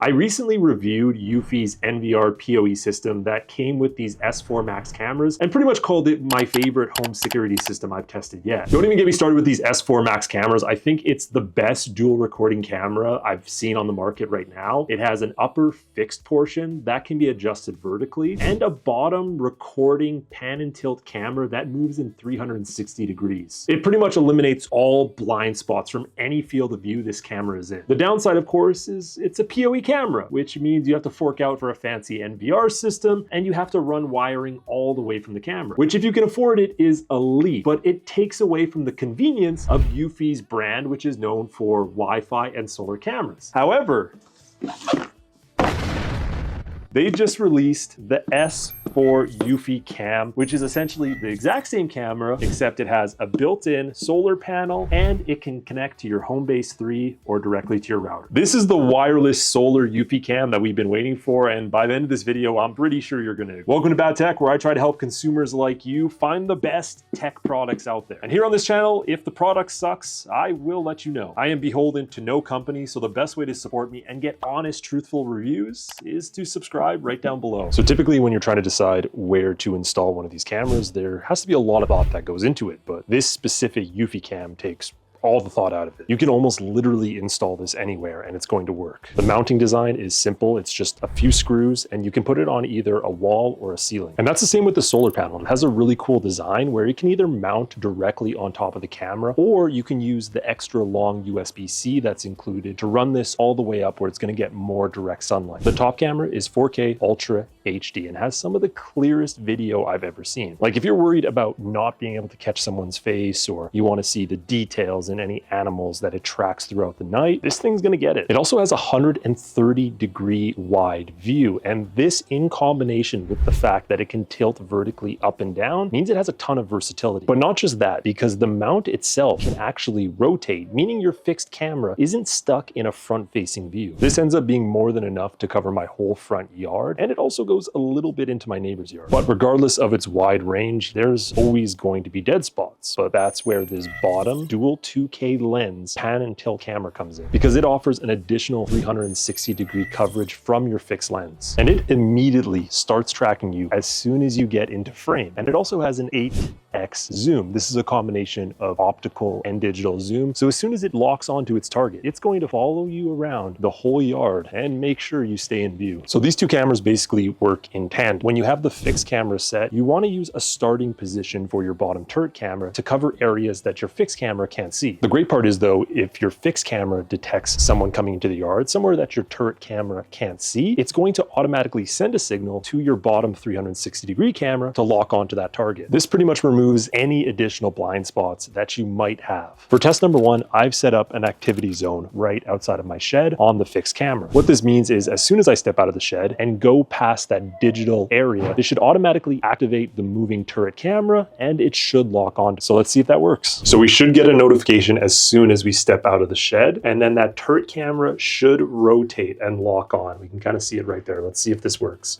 I recently reviewed Eufy's NVR PoE system that came with these S4 Max cameras and pretty much called it my favorite home security system I've tested yet. Don't even get me started with these S4 Max cameras. I think it's the best dual recording camera I've seen on the market right now. It has an upper fixed portion that can be adjusted vertically and a bottom recording pan and tilt camera that moves in 360 degrees. It pretty much eliminates all blind spots from any field of view this camera is in. The downside, of course, is it's a PoE camera, which means you have to fork out for a fancy NVR system and you have to run wiring all the way from the camera, which if you can afford it is a leap, but it takes away from the convenience of Eufy's brand, which is known for Wi-Fi and solar cameras. However, they just released the S4 Yui Cam, which is essentially the exact same camera, except it has a built-in solar panel and it can connect to your Homebase 3 or directly to your router. This is the wireless solar Yui Cam that we've been waiting for, and by the end of this video, I'm pretty sure you're gonna. Welcome to Bad Tech, where I try to help consumers like you find the best tech products out there. And here on this channel, if the product sucks, I will let you know. I am beholden to no company, so the best way to support me and get honest, truthful reviews is to subscribe right down below. So typically when you're trying to decide where to install one of these cameras, there has to be a lot of thought that goes into it, but this specific Yui Cam takes all the thought out of it. You can almost literally install this anywhere and it's going to work. The mounting design is simple. It's just a few screws and you can put it on either a wall or a ceiling. And that's the same with the solar panel. It has a really cool design where you can either mount directly on top of the camera, or you can use the extra long USB-C that's included to run this all the way up where it's going to get more direct sunlight. The top camera is 4K Ultra HD and has some of the clearest video I've ever seen. Like if you're worried about not being able to catch someone's face, or you want to see the details and any animals that it tracks throughout the night, this thing's gonna get it. It also has a 130-degree wide view, and this in combination with the fact that it can tilt vertically up and down means it has a ton of versatility. But not just that, because the mount itself can actually rotate, meaning your fixed camera isn't stuck in a front-facing view. This ends up being more than enough to cover my whole front yard, and it also goes a little bit into my neighbor's yard. But regardless of its wide range, there's always going to be dead spots. So that's where this bottom dual 2K lens pan and tilt camera comes in, because it offers an additional 360-degree coverage from your fixed lens. And it immediately starts tracking you as soon as you get into frame. And it also has an 8x zoom. This is a combination of optical and digital zoom. So as soon as it locks onto its target, it's going to follow you around the whole yard and make sure you stay in view. So these two cameras basically work in tandem. When you have the fixed camera set, you want to use a starting position for your bottom turret camera to cover areas that your fixed camera can't see. The great part is though, if your fixed camera detects someone coming into the yard, somewhere that your turret camera can't see, it's going to automatically send a signal to your bottom 360-degree camera to lock onto that target. This pretty much removes any additional blind spots that you might have. For test number one, I've set up an activity zone right outside of my shed on the fixed camera. What this means is as soon as I step out of the shed and go past that digital area, this should automatically activate the moving turret camera and it should lock on. So let's see if that works. So we should get a notification as soon as we step out of the shed, and then that turret camera should rotate and lock on. We can kind of see it right there. Let's see if this works.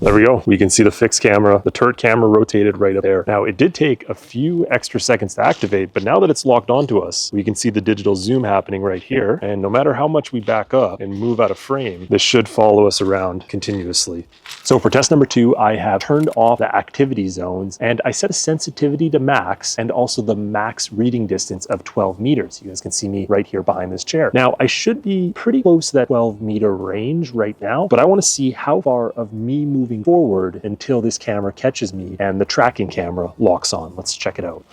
There we go. We can see the fixed camera, the turret camera rotated right up there. Now, it did take a few extra seconds to activate, but now that it's locked onto us, we can see the digital zoom happening right here. And no matter how much we back up and move out of frame, this should follow us around continuously. So for test number two, I have turned off the activity zones and I set a sensitivity to max and also the max reading distance of 12 meters. You guys can see me right here behind this chair. Now, I should be pretty close to that 12-meter range right now, but I want to see how far of me moving forward until this camera catches me and the tracking camera locks on. Let's check it out.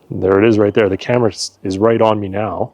There it is right there. The camera is right on me now.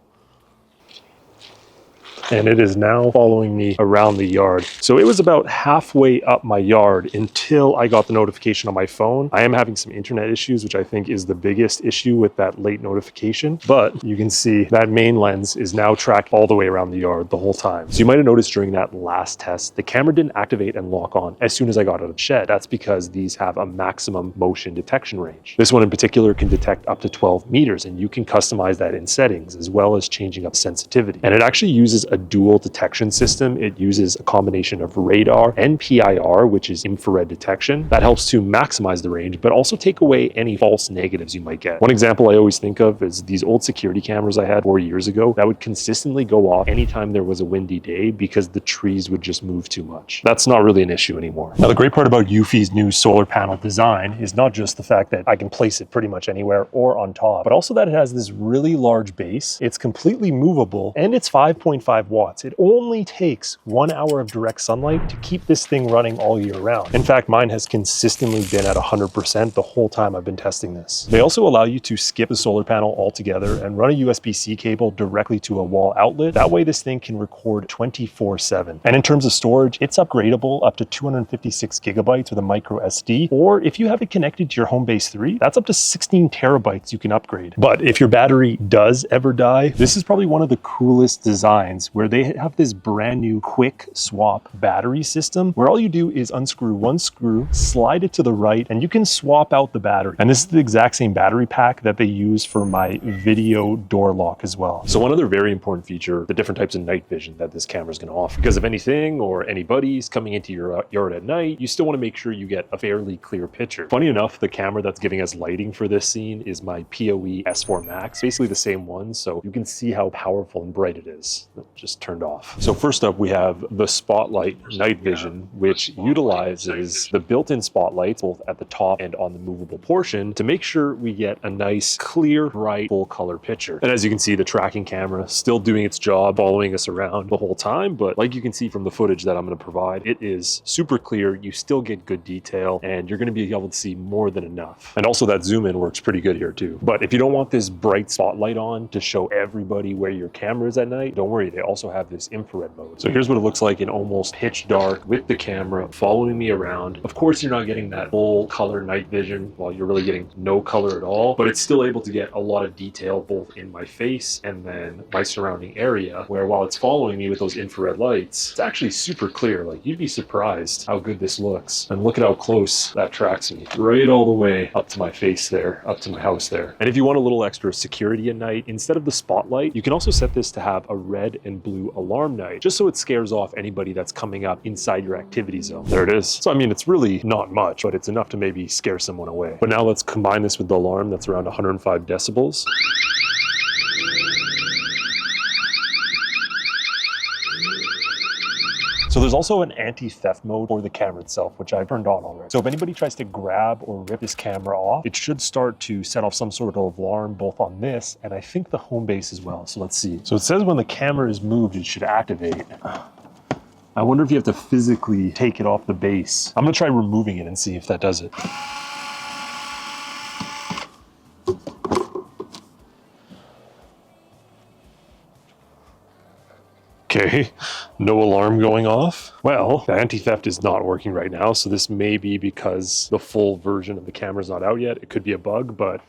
and it is now following me around the yard. So it was about halfway up my yard until I got the notification on my phone. I am having some internet issues, which I think is the biggest issue with that late notification, but you can see that main lens is now tracked all the way around the yard the whole time. So you might have noticed during that last test, the camera didn't activate and lock on as soon as I got out of the shed. That's because these have a maximum motion detection range. This one in particular can detect up to 12 meters, and you can customize that in settings as well as changing up sensitivity. And it actually uses a dual detection system. It uses a combination of radar and PIR, which is infrared detection. That helps to maximize the range, but also take away any false negatives you might get. One example I always think of is these old security cameras I had 4 years ago that would consistently go off anytime there was a windy day because the trees would just move too much. That's not really an issue anymore. Now, the great part about Eufy's new solar panel design is not just the fact that I can place it pretty much anywhere or on top, but also that it has this really large base. It's completely movable and it's 5.5 watts. It only takes 1 hour of direct sunlight to keep this thing running all year round. In fact, mine has consistently been at 100% the whole time I've been testing this. They also allow you to skip the solar panel altogether and run a USB-C cable directly to a wall outlet. That way this thing can record 24/7. And in terms of storage, it's upgradable up to 256 gigabytes with a micro SD, or if you have it connected to your Homebase 3, that's up to 16 terabytes you can upgrade. But if your battery does ever die, this is probably one of the coolest designs where they have this brand new quick swap battery system where all you do is unscrew one screw, slide it to the right, and you can swap out the battery. And this is the exact same battery pack that they use for my video door lock as well. So one other very important feature, the different types of night vision that this camera is going to offer. Because if anything or anybody's coming into your yard at night, you still want to make sure you get a fairly clear picture. Funny enough, the camera that's giving us lighting for this scene is my Yui S4 Max, basically the same one, so you can see how powerful and bright it is. It just turned off. So first up, we have the Spotlight night vision, which utilizes the built-in spotlights both at the top and on the movable portion to make sure we get a nice, clear, bright, full color picture. And as you can see, the tracking camera still doing its job, following us around the whole time, but like you can see from the footage that I'm going to provide, it is super clear. You still get good detail, and you're going to be able to see more than enough. And also that zoom in works pretty good here too. But if you don't want this bright spotlight on to show everybody where your camera is at night, don't worry, they also have this infrared mode. So here's what it looks like in almost pitch dark with the camera following me around. Of course, you're not getting that full color night vision, while you're really getting no color at all, but it's still able to get a lot of detail both in my face and then my surrounding area, where while it's following me with those infrared lights, it's actually super clear. Like, you'd be surprised how good this looks. And look at how close that tracks me, right all the way up to my face there, up to my house there. And if you want a little extra security at night, instead of the spotlight, you can also set this to have a red and blue alarm night, just so it scares off anybody that's coming up inside your activity zone. There it is. So I mean, it's really not much, but it's enough to maybe scare someone away. But now let's combine this with the alarm that's around 105 decibels. So there's also an anti-theft mode for the camera itself, which I've turned on already. So if anybody tries to grab or rip this camera off, it should start to set off some sort of alarm both on this and I think the home base as well. So let's see. So it says when the camera is moved, it should activate. I wonder if you have to physically take it off the base. I'm gonna try removing it and see if that does it. Okay, no alarm going off. Well, the anti-theft is not working right now, so this may be because the full version of the camera is not out yet. It could be a bug, but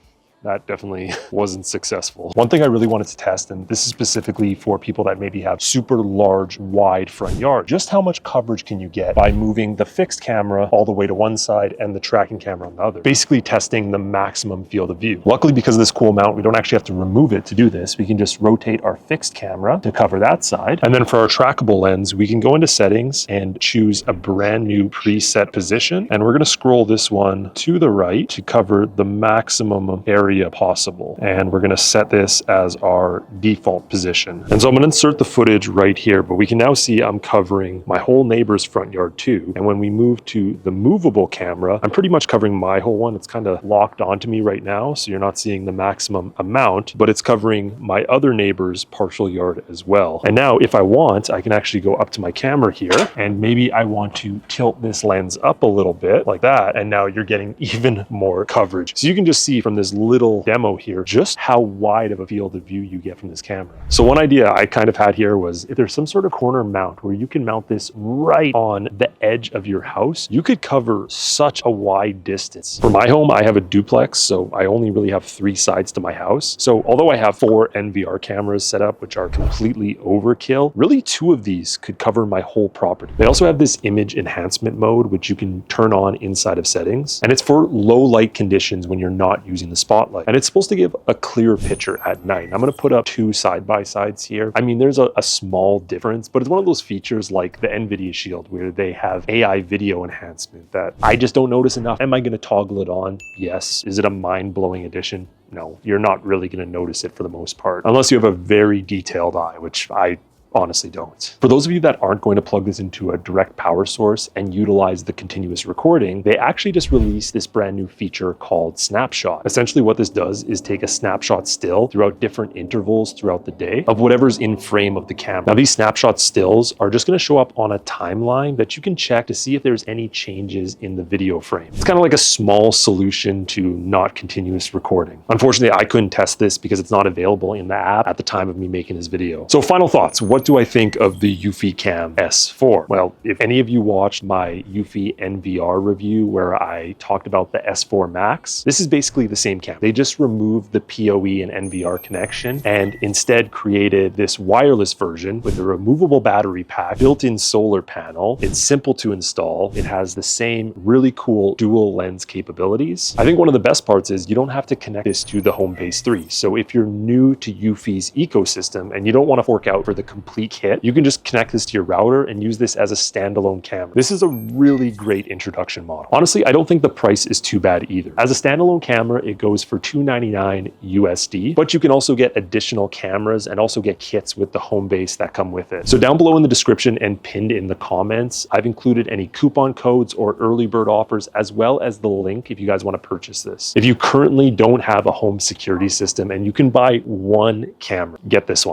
that definitely wasn't successful. One thing I really wanted to test, and this is specifically for people that maybe have super large, wide front yard, just how much coverage can you get by moving the fixed camera all the way to one side and the tracking camera on the other, basically testing the maximum field of view. Luckily, because of this cool mount, we don't actually have to remove it to do this. We can just rotate our fixed camera to cover that side. And then for our trackable lens, we can go into settings and choose a brand new preset position. And we're gonna scroll this one to the right to cover the maximum area possible. And we're going to set this as our default position. And so I'm going to insert the footage right here, but we can now see I'm covering my whole neighbor's front yard too. And when we move to the movable camera, I'm pretty much covering my whole one. It's kind of locked onto me right now, so you're not seeing the maximum amount, but it's covering my other neighbor's partial yard as well. And now if I want, I can actually go up to my camera here, and maybe I want to tilt this lens up a little bit like that. And now you're getting even more coverage. So you can just see from this little little demo here, just how wide of a field of view you get from this camera. So one idea I kind of had here was if there's some sort of corner mount where you can mount this right on the edge of your house, you could cover such a wide distance. For my home, I have a duplex, so I only really have 3 sides to my house. So although I have 4 NVR cameras set up, which are completely overkill, really 2 of these could cover my whole property. They also have this image enhancement mode, which you can turn on inside of settings. And it's for low light conditions when you're not using the spotlight. And it's supposed to give a clear picture at night. I'm gonna put up 2 side-by-sides here. I mean, there's a small difference, but it's one of those features like the NVIDIA Shield where they have AI video enhancement that I just don't notice enough. Am I gonna toggle it on? Yes. Is it a mind-blowing addition? No, you're not really gonna notice it for the most part, unless you have a very detailed eye, which I honestly don't. For those of you that aren't going to plug this into a direct power source and utilize the continuous recording, they actually just released this brand new feature called Snapshot. Essentially what this does is take a snapshot still throughout different intervals throughout the day of whatever's in frame of the camera. Now these snapshot stills are just going to show up on a timeline that you can check to see if there's any changes in the video frame. It's kind of like a small solution to not continuous recording. Unfortunately, I couldn't test this because it's not available in the app at the time of me making this video. So final thoughts. What do I think of the Yui Cam S4? Well, if any of you watched my Eufy NVR review where I talked about the S4 Max, this is basically the same cam. They just removed the PoE and NVR connection and instead created this wireless version with a removable battery pack, built-in solar panel. It's simple to install. It has the same really cool dual lens capabilities. I think one of the best parts is you don't have to connect this to the Homebase 3. So if you're new to Eufy's ecosystem and you don't want to fork out for the complete kit, you can just connect this to your router and use this as a standalone camera. This is a really great introduction model. Honestly, I don't think the price is too bad either. As a standalone camera, it goes for $299 USD, but you can also get additional cameras and also get kits with the Homebase that come with it. So down below in the description and pinned in the comments, I've included any coupon codes or early bird offers, as well as the link if you guys want to purchase this. If you currently don't have a home security system and you can buy one camera, get this one.